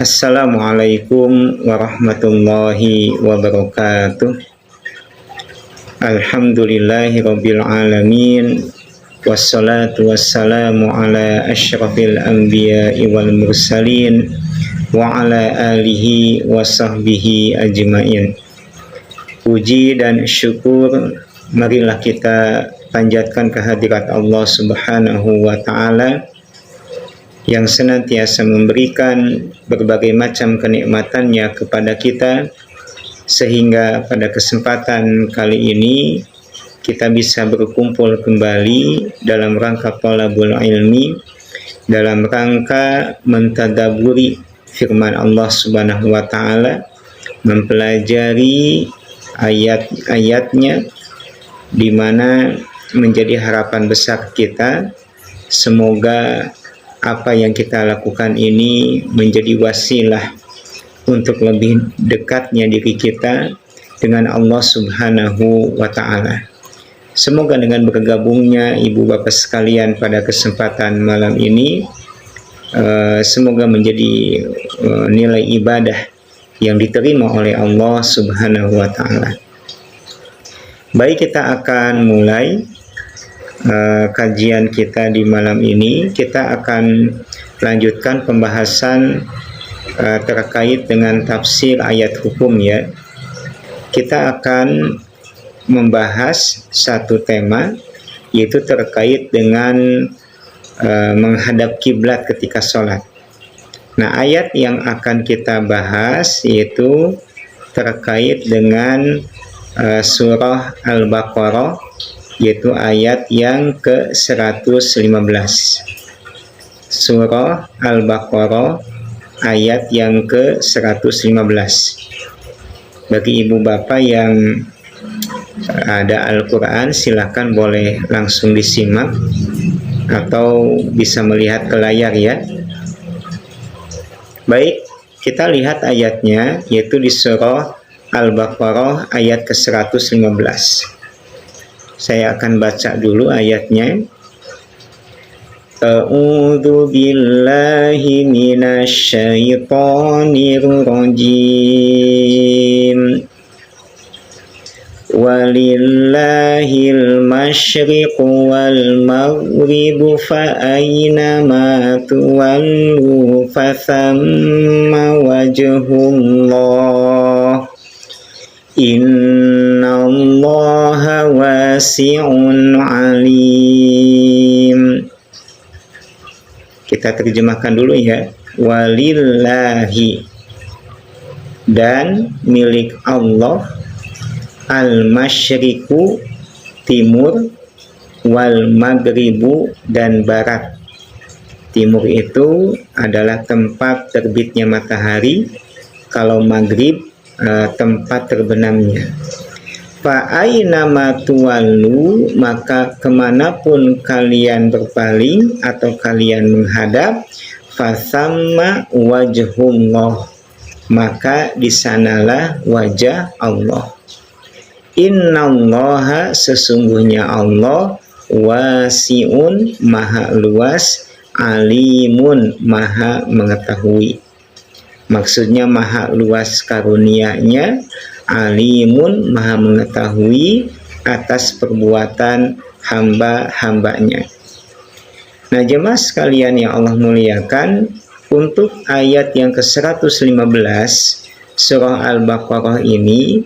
Assalamualaikum warahmatullahi wabarakatuh. Alhamdulillahirabbil alamin. Wassalatu wassalamu ala asyrafil anbiya'i wal mursalin wa ala alihi wa sahbihi ajmain. Puji dan syukur marilah kita panjatkan kehadirat Allah Subhanahu wa taala yang senantiasa memberikan berbagai macam kenikmatannya kepada kita, sehingga pada kesempatan kali ini kita bisa berkumpul kembali dalam rangka thalabul ilmi, dalam rangka mentadaburi firman Allah Subhanahu wa taala, mempelajari ayat-ayatnya, di mana menjadi harapan besar kita semoga apa yang kita lakukan ini menjadi wasilah untuk lebih dekatnya diri kita dengan Allah Subhanahu wa ta'ala. Semoga dengan bergabungnya ibu bapak sekalian pada kesempatan malam ini, semoga menjadi nilai ibadah yang diterima oleh Allah Subhanahu wa ta'ala. Baik, kita akan mulai kajian kita di malam ini. Kita akan lanjutkan pembahasan terkait dengan tafsir ayat hukum ya. Kita akan membahas satu tema, yaitu terkait dengan menghadap kiblat ketika sholat. Nah, ayat yang akan kita bahas yaitu terkait dengan surah Al-Baqarah, yaitu ayat yang ke-115. Surah Al-Baqarah ayat yang ke-115. Bagi ibu bapak yang ada Al-Quran, silakan boleh langsung disimak atau bisa melihat ke layar ya. Baik, kita lihat ayatnya, yaitu di surah Al-Baqarah ayat ke-115. Saya akan baca dulu ayatnya. A'udzu billahi minasy syaithanir rajim. Walillahil masyriqu wal maghribu fa aina ma tuwallu fa thamma wajhullah. Innallaha wasi'un alim. Kita terjemahkan dulu ya. Walillahi, dan milik Allah, al-masyriqu timur, wal maghribu dan barat. Timur itu adalah tempat terbitnya matahari, kalau maghrib tempat terbenamnya. Fa aina ma tuwallu, maka kemanapun kalian berpaling atau kalian menghadap, fa thamma wajhullah, maka di sanalah wajah Allah. Innallaha, sesungguhnya Allah, wasi'un, maha luas, alimun, maha mengetahui. Maksudnya maha luas karunia-Nya, alimun, maha mengetahui atas perbuatan hamba-hambanya. Nah, jemaah sekalian yang Allah muliakan, untuk ayat yang ke-115 surah Al-Baqarah ini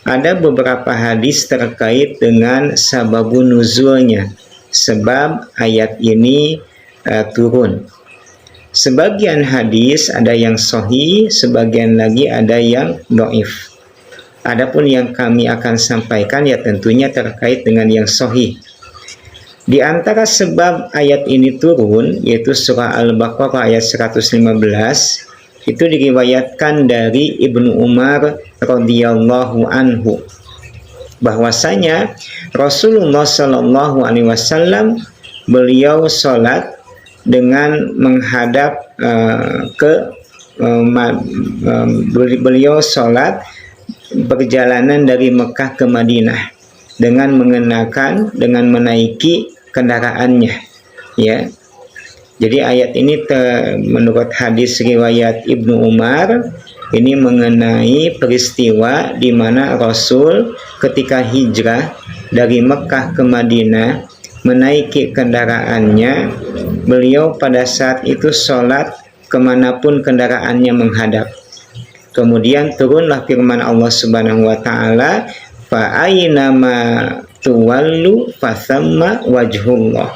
ada beberapa hadis terkait dengan sababun nuzulnya, sebab ayat ini turun. Sebagian hadis ada yang sahih, sebagian lagi ada yang dhaif. Adapun yang kami akan sampaikan ya tentunya terkait dengan yang sahih. Di antara sebab ayat ini turun, yaitu surah Al-Baqarah ayat 115, itu diriwayatkan dari Ibnu Umar radhiyallahu anhu, bahwasanya Rasulullah Shallallahu alaihi wasallam beliau sholat dengan menghadap beliau sholat perjalanan dari Mekah ke Madinah dengan menaiki kendaraannya, ya. Jadi ayat ini menurut hadis riwayat Ibnu Umar ini mengenai peristiwa di mana Rasul ketika hijrah dari Mekah ke Madinah menaiki kendaraannya, beliau pada saat itu sholat kemanapun kendaraannya menghadap. Kemudian turunlah firman Allah Subhanahu wa Ta'ala, fa aynama tuwallu fathamma wajhullah.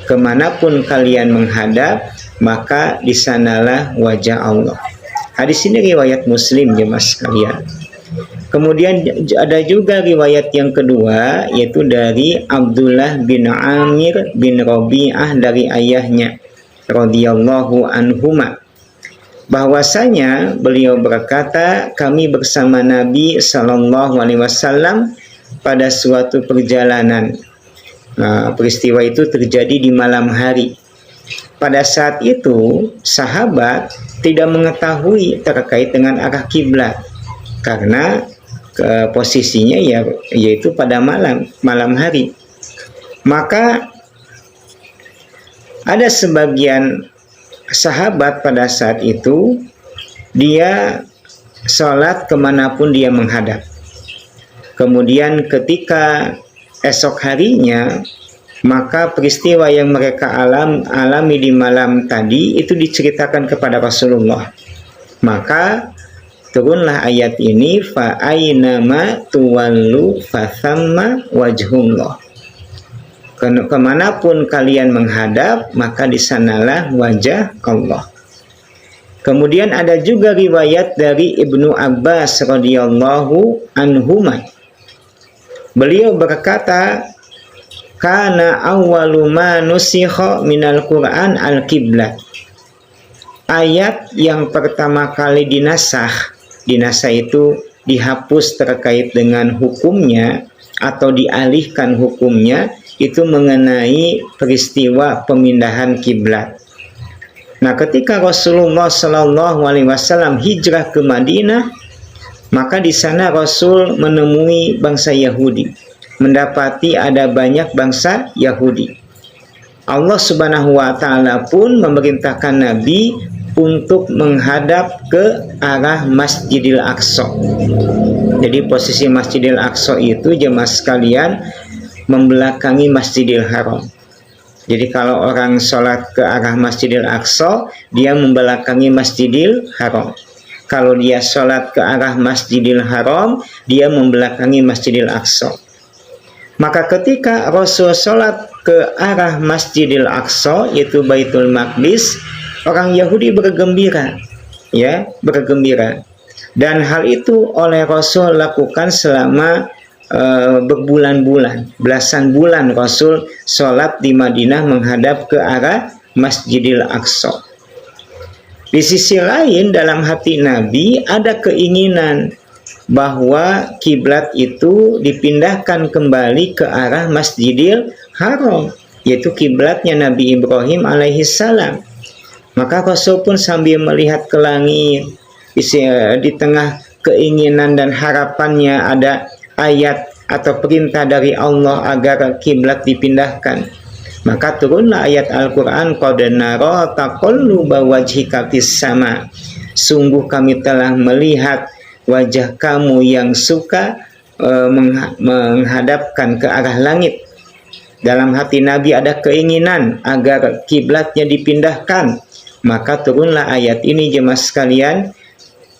Kemanapun kalian menghadap, maka di sanalah wajah Allah. Hadis ini riwayat Muslim, jemaah sekalian. Kemudian ada juga riwayat yang kedua, yaitu dari Abdullah bin Amir bin Rabi'ah dari ayahnya radhiyallahu anhuma, bahwasanya beliau berkata, kami bersama Nabi sallallahu alaihi wasallam pada suatu perjalanan. Peristiwa itu terjadi di malam hari. Pada saat itu sahabat tidak mengetahui terkait dengan arah kiblat karena posisinya yaitu pada malam hari. Maka ada sebagian sahabat pada saat itu dia sholat kemanapun dia menghadap. Kemudian ketika esok harinya, maka peristiwa yang mereka alami di malam tadi itu diceritakan kepada Rasulullah. Maka turunlah ayat ini, fa aynama tuwallu fathamma wajhullah. Kemanapun kalian menghadap, maka di sanalah wajah Allah. Kemudian ada juga riwayat dari Ibnu Abbas radhiyallahu anhuma. Beliau berkata, kana awwalu ma nusikha minal Qur'an al-qiblat. Ayat yang pertama kali dinasah itu dihapus terkait dengan hukumnya atau dialihkan hukumnya, itu mengenai peristiwa pemindahan kiblat. Nah, ketika Rasulullah Shallallahu Alaihi Wasallam hijrah ke Madinah, maka di sana Rasul menemui bangsa Yahudi, mendapati ada banyak bangsa Yahudi. Allah Subhanahu wa Ta'ala pun memerintahkan Nabi untuk menghadap ke arah Masjidil Aqsa. Jadi posisi Masjidil Aqsa itu, jemaah sekalian, membelakangi Masjidil Haram. Jadi kalau orang sholat ke arah Masjidil Aqsa, dia membelakangi Masjidil Haram. Kalau dia sholat ke arah Masjidil Haram, dia membelakangi Masjidil Aqsa. Maka ketika Rasul sholat ke arah Masjidil Aqsa, yaitu Baitul Maqdis, orang Yahudi bergembira, Dan hal itu oleh Rasul lakukan selama berbulan-bulan, belasan bulan Rasul sholat di Madinah menghadap ke arah Masjidil Aqsa. Di sisi lain, dalam hati Nabi ada keinginan bahwa kiblat itu dipindahkan kembali ke arah Masjidil Haram, yaitu kiblatnya Nabi Ibrahim alaihissalam. Maka Rasul pun sambil melihat ke langit, di tengah keinginan dan harapannya ada ayat atau perintah dari Allah agar kiblat dipindahkan. Maka turunlah ayat Al-Quran, qad nara taqalluba wajhika fis sama. Sungguh kami telah melihat wajah kamu yang suka menghadapkan ke arah langit. Dalam hati Nabi ada keinginan agar kiblatnya dipindahkan. Maka turunlah ayat ini, jemaah sekalian,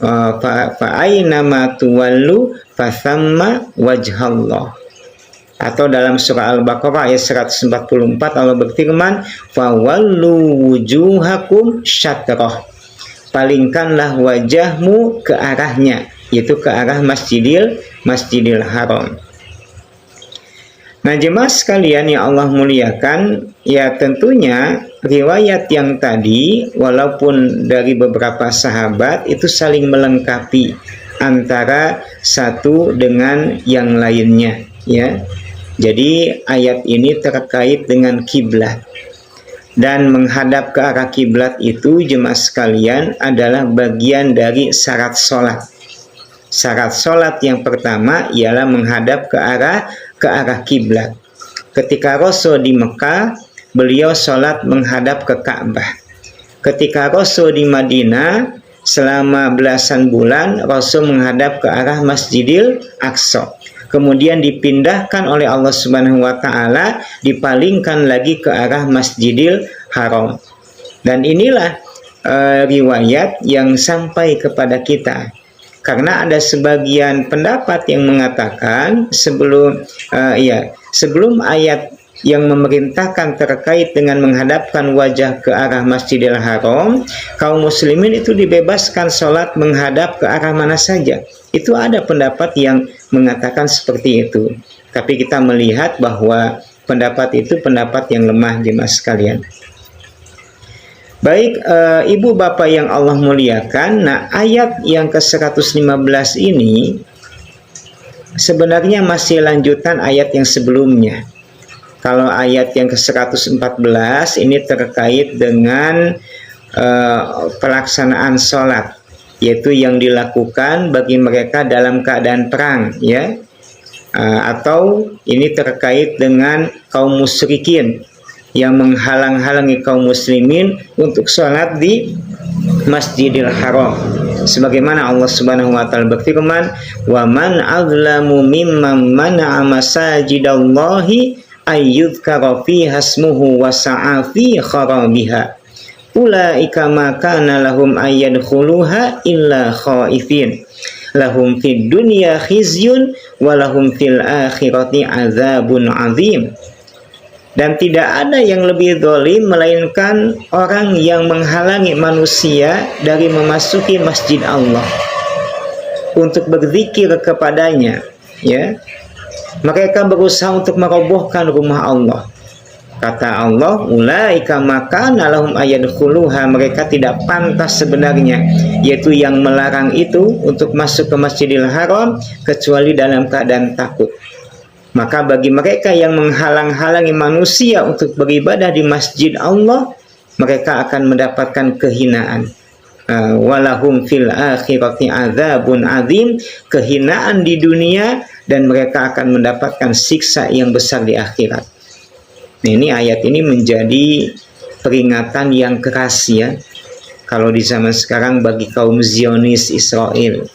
fa aynama tuwallu fathamma wajhallah. Atau dalam surah Al-Baqarah ayat 144 Allah berfirman, fawallu wujuhakum syatrah. Palingkanlah wajahmu ke arahnya, yaitu ke arah Masjidil Haram. Nah, jemaah sekalian yang Allah muliakan, ya tentunya riwayat yang tadi walaupun dari beberapa sahabat itu saling melengkapi antara satu dengan yang lainnya, ya. Jadi ayat ini terkait dengan kiblat, dan menghadap ke arah kiblat itu, jemaah sekalian, adalah bagian dari syarat sholat. Syarat sholat yang pertama ialah menghadap ke arah kiblat. Ketika Rasul di Mekah, beliau sholat menghadap ke Ka'bah. Ketika Rasul di Madinah selama belasan bulan, Rasul menghadap ke arah Masjidil Aqsa. Kemudian dipindahkan oleh Allah Subhanahu wa taala, dipalingkan lagi ke arah Masjidil Haram. Dan inilah riwayat yang sampai kepada kita. Karena ada sebagian pendapat yang mengatakan sebelum ayat yang memerintahkan terkait dengan menghadapkan wajah ke arah Masjidil Haram, kaum muslimin itu dibebaskan sholat menghadap ke arah mana saja. Itu ada pendapat yang mengatakan seperti itu. Tapi kita melihat bahwa pendapat itu pendapat yang lemah, jemaah sekalian. Baik, ibu bapak yang Allah muliakan, nah ayat yang ke-115 ini sebenarnya masih lanjutan ayat yang sebelumnya. Kalau ayat yang ke-114 ini terkait dengan pelaksanaan sholat, yaitu yang dilakukan bagi mereka dalam keadaan perang, ya, atau ini terkait dengan kaum musyrikin yang menghalang-halangi kaum muslimin untuk sholat di Masjidil Haram. Sebagaimana Allah Subhanahu wa taala berfirman, "Wa man azlamu mimman mana'a masajidallahi ayyudhkara fiha ismuhu wa sa'a fi kharabiha. Ulaika ma kana lahum ayyadkhuluha illa khaifin. Lahum fid dunya khizyun wa lahum fil akhirati adzabun azim." Dan tidak ada yang lebih zalim melainkan orang yang menghalangi manusia dari memasuki masjid Allah untuk berzikir kepadanya, ya. Mereka berusaha untuk merobohkan rumah Allah. Kata Allah, ulaika makana lahum ayadkhuluha, mereka tidak pantas sebenarnya, yaitu yang melarang itu untuk masuk ke Masjidil Haram kecuali dalam keadaan takut. Maka bagi mereka yang menghalang-halangi manusia untuk beribadah di masjid Allah, mereka akan mendapatkan kehinaan. Walahum fil akhirati adzabun azim, kehinaan di dunia, dan mereka akan mendapatkan siksa yang besar di akhirat. Nah, ini ayat ini menjadi peringatan yang keras, ya, kalau di zaman sekarang bagi kaum Zionis Israel,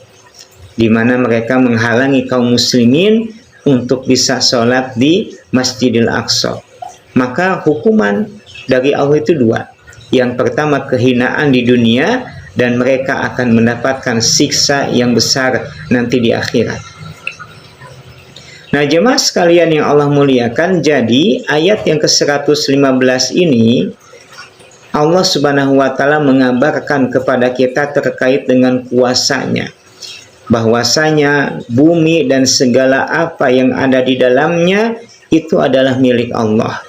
di mana mereka menghalangi kaum muslimin untuk bisa sholat di Masjidil Aqsa. Maka hukuman dari Allah itu dua. Yang pertama kehinaan di dunia, dan mereka akan mendapatkan siksa yang besar nanti di akhirat. Nah, jemaah sekalian yang Allah muliakan, jadi ayat yang ke-115 ini Allah Subhanahu wa taala mengabarkan kepada kita terkait dengan kuasanya, bahwasanya bumi dan segala apa yang ada di dalamnya itu adalah milik Allah.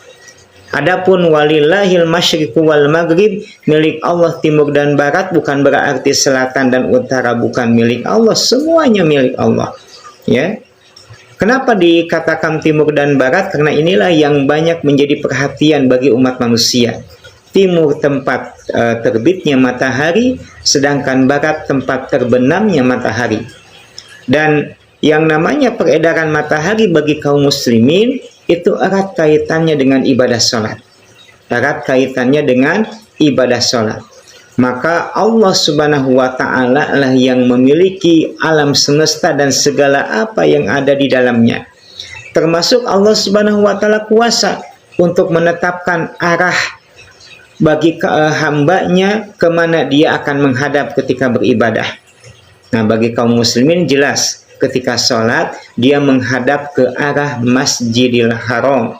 Adapun walillahil masyriqu wal maghrib, milik Allah timur dan barat, bukan berarti selatan dan utara bukan milik Allah, semuanya milik Allah, ya. Kenapa dikatakan timur dan barat? Karena inilah yang banyak menjadi perhatian bagi umat manusia. Timur tempat terbitnya matahari, sedangkan barat tempat terbenamnya matahari. Dan yang namanya peredaran matahari bagi kaum muslimin itu erat kaitannya dengan ibadah sholat. Erat kaitannya dengan ibadah sholat. Maka Allah Subhanahu wa ta'ala lah yang memiliki alam semesta dan segala apa yang ada di dalamnya. Termasuk Allah Subhanahu wa ta'ala kuasa untuk menetapkan arah bagi hambanya kemana dia akan menghadap ketika beribadah. Nah, bagi kaum muslimin jelas ketika sholat dia menghadap ke arah Masjidil Haram.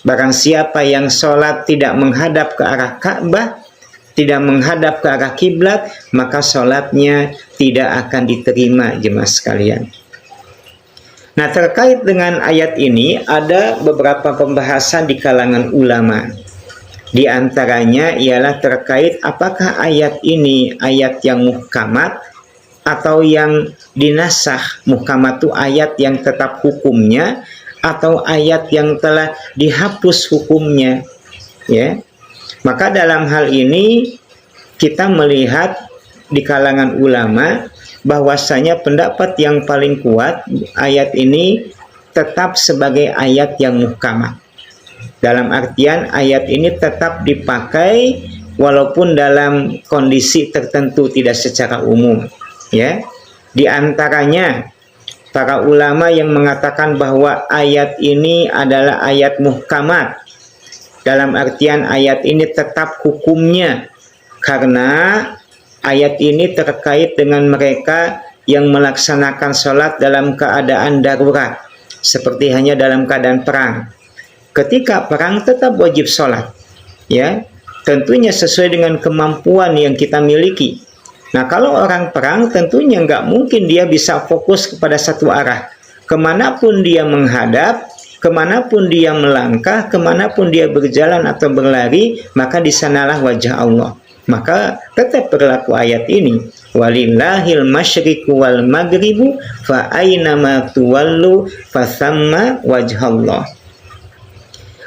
Barang siapa yang sholat tidak menghadap ke arah Ka'bah, tidak menghadap ke arah kiblat, maka sholatnya tidak akan diterima, jemaah sekalian. Nah, terkait dengan ayat ini ada beberapa pembahasan di kalangan ulama. Di antaranya ialah terkait apakah ayat ini ayat yang muhkamat atau yang dinasakh. Muhkamat itu ayat yang tetap hukumnya atau ayat yang telah dihapus hukumnya, ya. Maka dalam hal ini kita melihat di kalangan ulama bahwasanya pendapat yang paling kuat ayat ini tetap sebagai ayat yang muhkamat. Dalam artian ayat ini tetap dipakai walaupun dalam kondisi tertentu, tidak secara umum, ya. Di antaranya para ulama yang mengatakan bahwa ayat ini adalah ayat muhkamat, dalam artian ayat ini tetap hukumnya karena ayat ini terkait dengan mereka yang melaksanakan sholat dalam keadaan darurat, seperti hanya dalam keadaan perang. Ketika perang tetap wajib sholat, ya, tentunya sesuai dengan kemampuan yang kita miliki. Nah, kalau orang perang tentunya nggak mungkin dia bisa fokus kepada satu arah. Kemanapun dia menghadap, kemanapun dia melangkah, kemanapun dia berjalan atau berlari, maka di sanalah wajah Allah. Maka tetap berlaku ayat ini. Walillahil masyriqu wal maghribu fa aynama tuwallu fathamma wajhallah.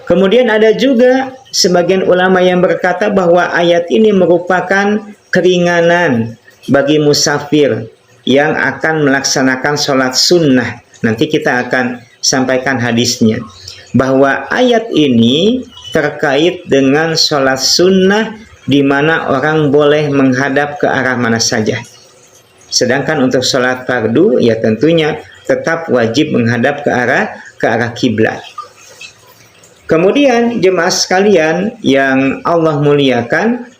Kemudian ada juga sebagian ulama yang berkata bahwa ayat ini merupakan keringanan bagi musafir yang akan melaksanakan sholat sunnah. Nanti kita akan sampaikan hadisnya. Bahwa ayat ini terkait dengan sholat sunnah di mana orang boleh menghadap ke arah mana saja. Sedangkan untuk sholat fardu ya tentunya tetap wajib menghadap ke arah kiblat. Kemudian jemaah sekalian yang Allah muliakan,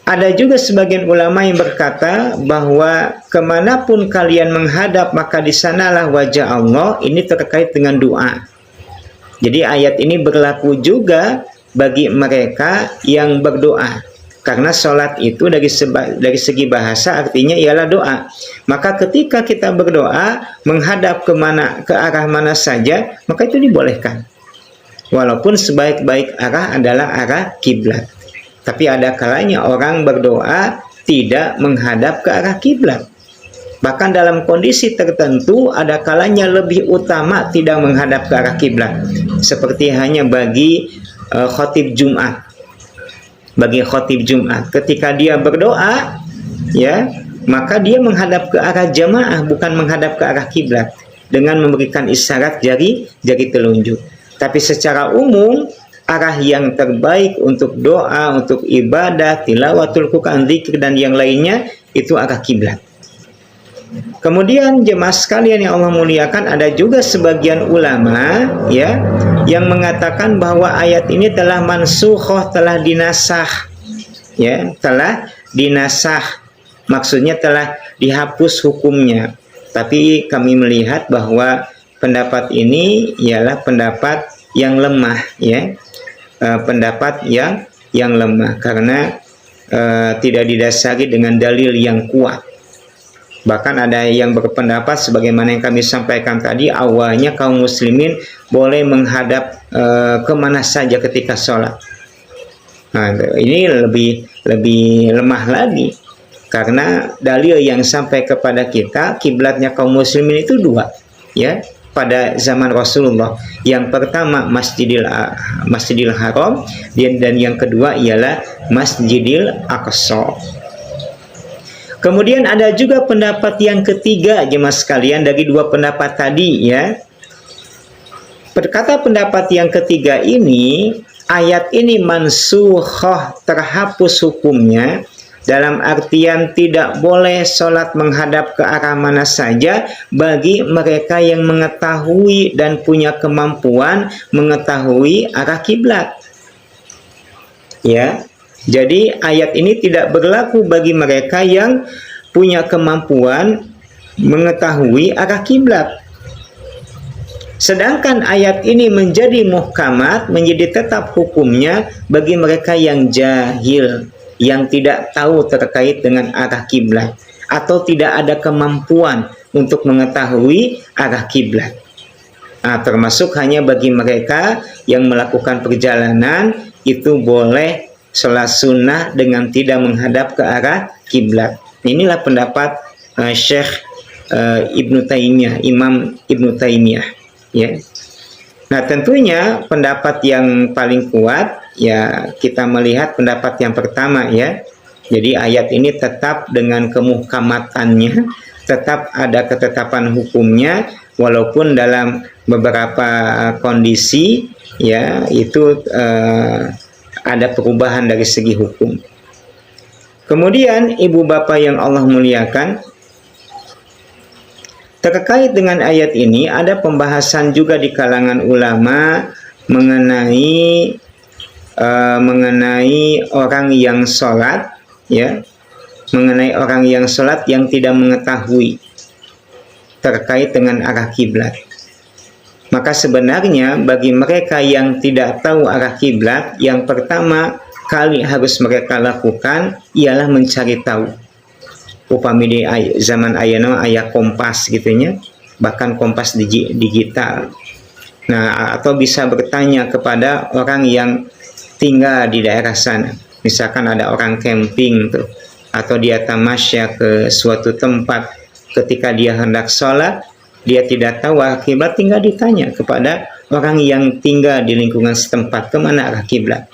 ada juga sebagian ulama yang berkata bahwa kemanapun kalian menghadap maka di sanalah wajah Allah. Ini terkait dengan doa. Jadi ayat ini berlaku juga bagi mereka yang berdoa. Karena sholat itu dari segi bahasa artinya ialah doa. Maka ketika kita berdoa menghadap ke arah mana saja, maka itu dibolehkan. Walaupun sebaik-baik arah adalah arah kiblat. Tapi ada kalanya orang berdoa tidak menghadap ke arah kiblat. Bahkan dalam kondisi tertentu ada kalanya lebih utama tidak menghadap ke arah kiblat. Seperti hanya bagi khotib Jumat. Bagi khotib Jumat, ketika dia berdoa, ya, maka dia menghadap ke arah jamaah, bukan menghadap ke arah kiblat, dengan memberikan isyarat jari telunjuk. Tapi secara umum, arah yang terbaik untuk doa, untuk ibadah, tilawatul Quran, zikir dan yang lainnya itu arah kiblat. Kemudian jemaah sekalian yang Allah muliakan, ada juga sebagian ulama ya yang mengatakan bahwa ayat ini telah mansukhoh, telah dinasah, ya, telah dinasah, maksudnya telah dihapus hukumnya. Tapi kami melihat bahwa pendapat ini ialah pendapat yang lemah, ya, pendapat yang lemah karena tidak didasari dengan dalil yang kuat. Bahkan ada yang berpendapat sebagaimana yang kami sampaikan tadi, awalnya kaum muslimin boleh menghadap kemana saja ketika sholat. Nah, ini lebih lemah lagi karena dalil yang sampai kepada kita kiblatnya kaum muslimin itu dua, ya, pada zaman Rasulullah. Yang pertama Masjidil Haram dan yang kedua ialah Masjidil Aqsa. Kemudian ada juga pendapat yang ketiga jemaah sekalian dari dua pendapat tadi, ya. Berkata pendapat yang ketiga ini, ayat ini mansukhoh, terhapus hukumnya, dalam artian tidak boleh sholat menghadap ke arah mana saja bagi mereka yang mengetahui dan punya kemampuan mengetahui arah kiblat. Ya. Jadi ayat ini tidak berlaku bagi mereka yang punya kemampuan mengetahui arah kiblat. Sedangkan ayat ini menjadi muhkamat, menjadi tetap hukumnya bagi mereka yang jahil, yang tidak tahu terkait dengan arah kiblat atau tidak ada kemampuan untuk mengetahui arah kiblat. Nah, termasuk hanya bagi mereka yang melakukan perjalanan itu boleh sholat sunnah dengan tidak menghadap ke arah kiblat. Inilah pendapat Syekh Ibnu Taimiyah, Imam Ibnu Taimiyah, ya. Nah, tentunya pendapat yang paling kuat ya kita melihat pendapat yang pertama, ya. Jadi ayat ini tetap dengan kemuhkamatannya, tetap ada ketetapan hukumnya walaupun dalam beberapa kondisi ya itu ada perubahan dari segi hukum. Kemudian ibu bapak yang Allah muliakan, terkait dengan ayat ini ada pembahasan juga di kalangan ulama mengenai orang yang sholat, ya, mengenai orang yang sholat yang tidak mengetahui terkait dengan arah kiblat. Maka sebenarnya bagi mereka yang tidak tahu arah kiblat, yang pertama kali harus mereka lakukan ialah mencari tahu. Upami di zaman ayeuna aya kompas gitunya, bahkan kompas digital. Nah, atau bisa bertanya kepada orang yang tinggal di daerah sana. Misalkan ada orang camping tuh, atau dia tamasya ke suatu tempat, ketika dia hendak sholat, dia tidak tahu arah kiblat, tinggal ditanya kepada orang yang tinggal di lingkungan setempat, kemana arah kiblat.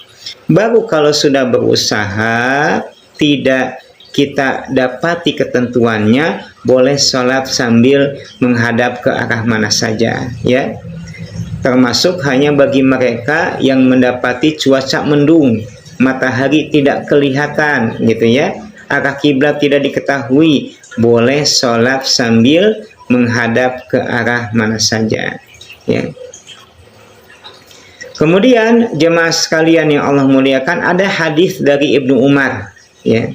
Baru kalau sudah berusaha tidak kita dapati ketentuannya, boleh sholat sambil menghadap ke arah mana saja, ya. Termasuk hanya bagi mereka yang mendapati cuaca mendung, matahari tidak kelihatan, gitu ya, arah kiblat tidak diketahui, boleh sholat sambil menghadap ke arah mana saja, ya. Kemudian jemaah sekalian yang Allah muliakan, ada hadis dari Ibnu Umar, ya.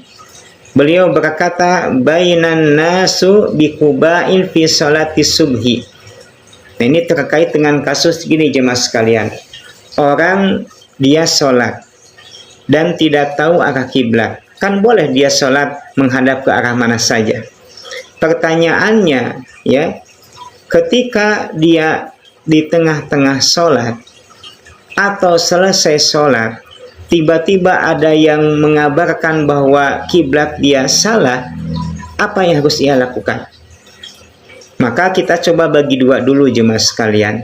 Beliau berkata, bainan nasu biquba'in fi sholati subhi. Nah, ini terkait dengan kasus gini jemaah sekalian. Orang dia sholat dan tidak tahu arah kiblat. Kan boleh dia sholat menghadap ke arah mana saja. Pertanyaannya, ya, ketika dia di tengah-tengah sholat atau selesai sholat, tiba-tiba ada yang mengabarkan bahwa kiblat dia salah, apa yang harus ia lakukan? Maka kita coba bagi dua dulu jemaah sekalian.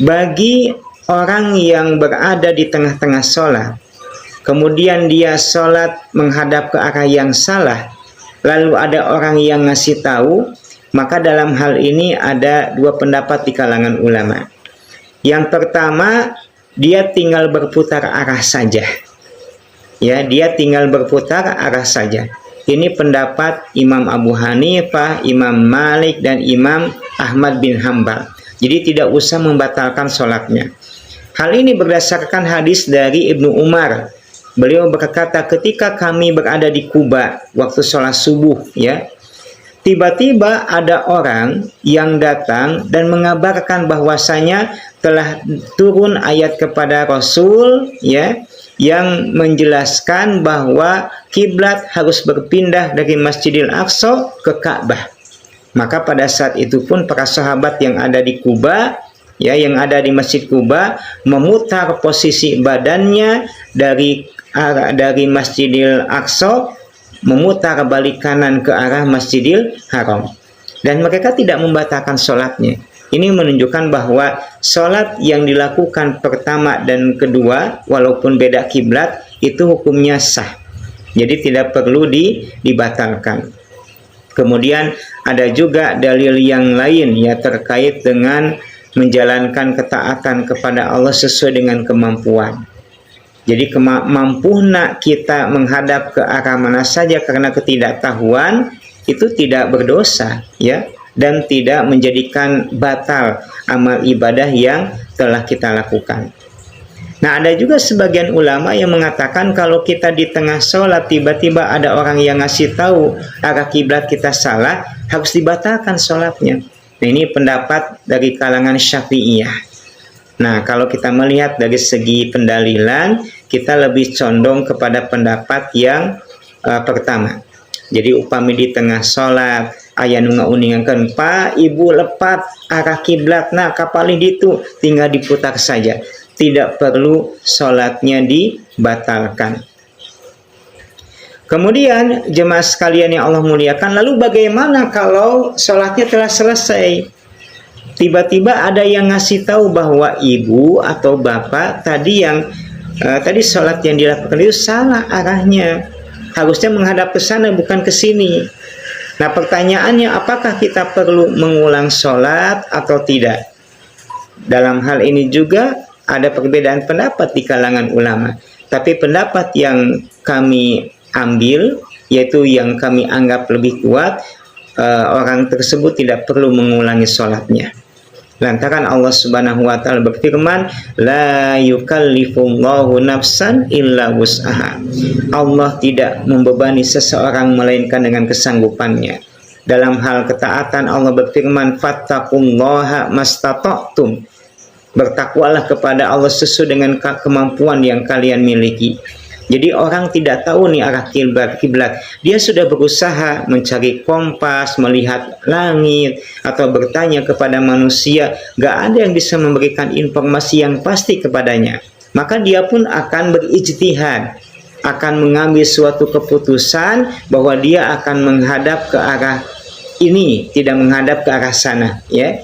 Bagi orang yang berada di tengah-tengah sholat, kemudian dia sholat menghadap ke arah yang salah, lalu ada orang yang ngasih tahu, maka dalam hal ini ada dua pendapat di kalangan ulama. Yang pertama, dia tinggal berputar arah saja. Ya, dia tinggal berputar arah saja. Ini pendapat Imam Abu Hanifah, Imam Malik, dan Imam Ahmad bin Hambal. Jadi tidak usah membatalkan sholatnya. Hal ini berdasarkan hadis dari Ibnu Umar. Beliau berkata, ketika kami berada di Kuba waktu sholat subuh, ya, tiba-tiba ada orang yang datang dan mengabarkan bahwasanya telah turun ayat kepada Rasul, ya, yang menjelaskan bahwa kiblat harus berpindah dari Masjidil Aqsa ke Ka'bah. Maka pada saat itu pun para sahabat yang ada di Kuba, ya, yang ada di Masjid Kuba, memutar posisi badannya dari Masjidil Aqsa, memutar balik kanan ke arah Masjidil Haram, dan mereka tidak membatalkan sholatnya. Ini menunjukkan bahwa sholat yang dilakukan pertama dan kedua, walaupun beda kiblat, itu hukumnya sah. Jadi tidak perlu dibatalkan. Kemudian ada juga dalil yang lain, ya, terkait dengan menjalankan ketaatan kepada Allah sesuai dengan kemampuan. Jadi mampu nak kita menghadap ke arah mana saja karena ketidaktahuan, itu tidak berdosa, ya, dan tidak menjadikan batal amal ibadah yang telah kita lakukan. Nah, ada juga sebagian ulama yang mengatakan kalau kita di tengah sholat tiba-tiba ada orang yang ngasih tahu arah kiblat kita salah, harus dibatalkan sholatnya. Nah, ini pendapat dari kalangan Syafi'iyah. Nah, kalau kita melihat dari segi pendalilan, kita lebih condong kepada pendapat yang pertama. Jadi upami di tengah sholat, aya nu ngauningakeun, Pak, Ibu lepat arah kiblat, nah kapalih ditu, tinggal diputar saja. Tidak perlu sholatnya dibatalkan. Kemudian jemaah sekalian yang Allah muliakan, lalu bagaimana kalau sholatnya telah selesai? Tiba-tiba ada yang ngasih tahu bahwa ibu atau bapak tadi sholat yang dilakukan itu salah arahnya, harusnya menghadap ke sana bukan ke sini. Nah, pertanyaannya, apakah kita perlu mengulang sholat atau tidak? Dalam hal ini juga ada perbedaan pendapat di kalangan ulama. Tapi pendapat yang kami ambil, yaitu yang kami anggap lebih kuat, orang tersebut tidak perlu mengulangi sholatnya. Lantaran Allah Subhanahu wa taala berfirman, la yukallifullahu nafsan illa wus'aha. Allah tidak membebani seseorang melainkan dengan kesanggupannya. Dalam hal ketaatan Allah berfirman, fattaqullaha mastata'tum. Bertakwalah kepada Allah sesuai dengan kemampuan yang kalian miliki. Jadi orang tidak tahu nih arah kiblat. Dia sudah berusaha mencari kompas, melihat langit, atau bertanya kepada manusia. Gak ada yang bisa memberikan informasi yang pasti kepadanya. Maka dia pun akan berijtihad, akan mengambil suatu keputusan bahwa dia akan menghadap ke arah ini, tidak menghadap ke arah sana, ya.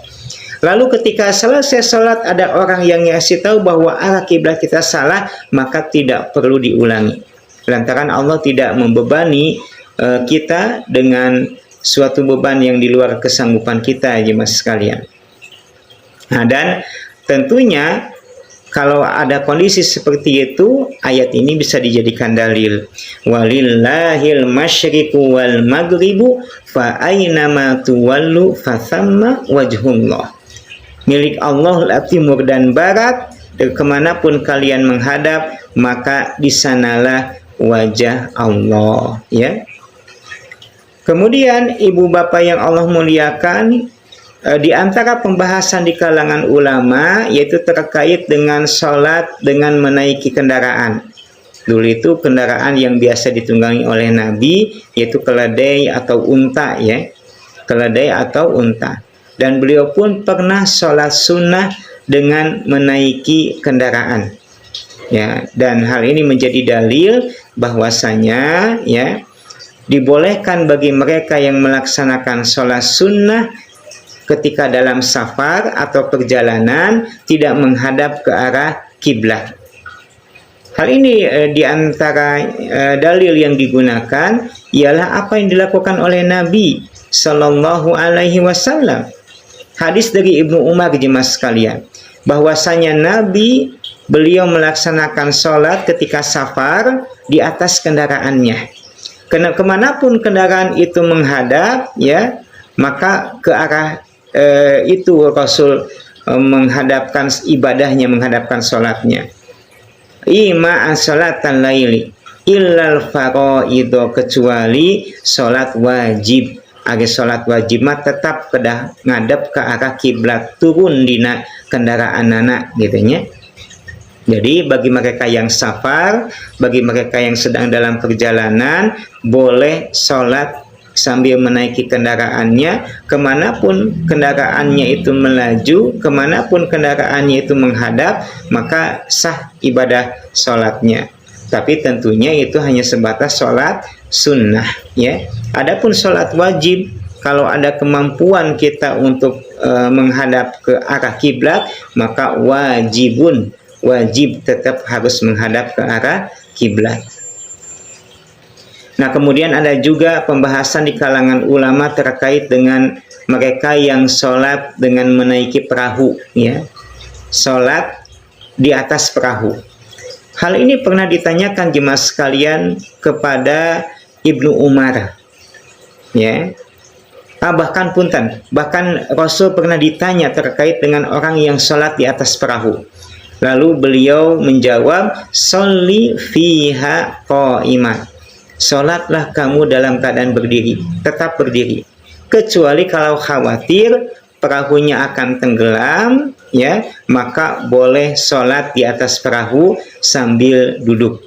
Lalu ketika selesai sholat ada orang yang ngasih tahu bahwa arah kiblat kita salah, maka tidak perlu diulangi. Lantaran Allah tidak membebani kita dengan suatu beban yang di luar kesanggupan kita, jemaah sekalian. Nah, dan tentunya kalau ada kondisi seperti itu, ayat ini bisa dijadikan dalil. Walillahil masyriqu wal maghribu fa aynama tuwallu fa thamma wajhullah. Milik Allah timur dan barat, kemanapun kalian menghadap, maka di sanalah wajah Allah, ya. Kemudian ibu bapak yang Allah muliakan, di antara pembahasan di kalangan ulama yaitu terkait dengan sholat dengan menaiki kendaraan. Dulu itu kendaraan yang biasa ditunggangi oleh Nabi yaitu keledai atau unta, ya. Keledai atau unta. Dan beliau pun pernah sholat sunnah dengan menaiki kendaraan, ya. Dan hal ini menjadi dalil bahwasanya, ya, dibolehkan bagi mereka yang melaksanakan sholat sunnah ketika dalam safar atau perjalanan tidak menghadap ke arah kiblat. Hal ini di antara dalil yang digunakan ialah apa yang dilakukan oleh Nabi Sallallahu Alaihi Wasallam. Hadis dari Ibnu Umar, jemaah sekalian, bahwasanya Nabi beliau melaksanakan sholat ketika safar di atas kendaraannya. Kemanapun kendaraan itu menghadap, ya, maka ke arah itu Rasul menghadapkan ibadahnya, menghadapkan sholatnya. Ima as-sholatan laili illal faraidho, kecuali sholat wajib. Agar sholat wajib mah tetap kedah ngadep ke arah kiblat, turun dina kendaraan anak, gitunya. Jadi bagi mereka yang safar, bagi mereka yang sedang dalam perjalanan, boleh sholat sambil menaiki kendaraannya, kemanapun kendaraannya itu melaju, kemanapun kendaraannya itu menghadap, maka sah ibadah sholatnya. Tapi tentunya itu hanya sebatas sholat sunnah, ya. Adapun sholat wajib, kalau ada kemampuan kita untuk menghadap ke arah kiblat, maka wajib tetap harus menghadap ke arah kiblat. Nah, kemudian ada juga pembahasan di kalangan ulama terkait dengan mereka yang sholat dengan menaiki perahu, ya. Sholat di atas perahu. Hal ini pernah ditanyakan jemaah sekalian kepada Ibnu Umar, ya. Bahkan Rasul pernah ditanya terkait dengan orang yang sholat di atas perahu. Lalu beliau menjawab, sholli fiha qaiman. Sholatlah kamu dalam keadaan berdiri, tetap berdiri. Kecuali kalau khawatir perahunya akan tenggelam, ya, maka boleh sholat di atas perahu sambil duduk.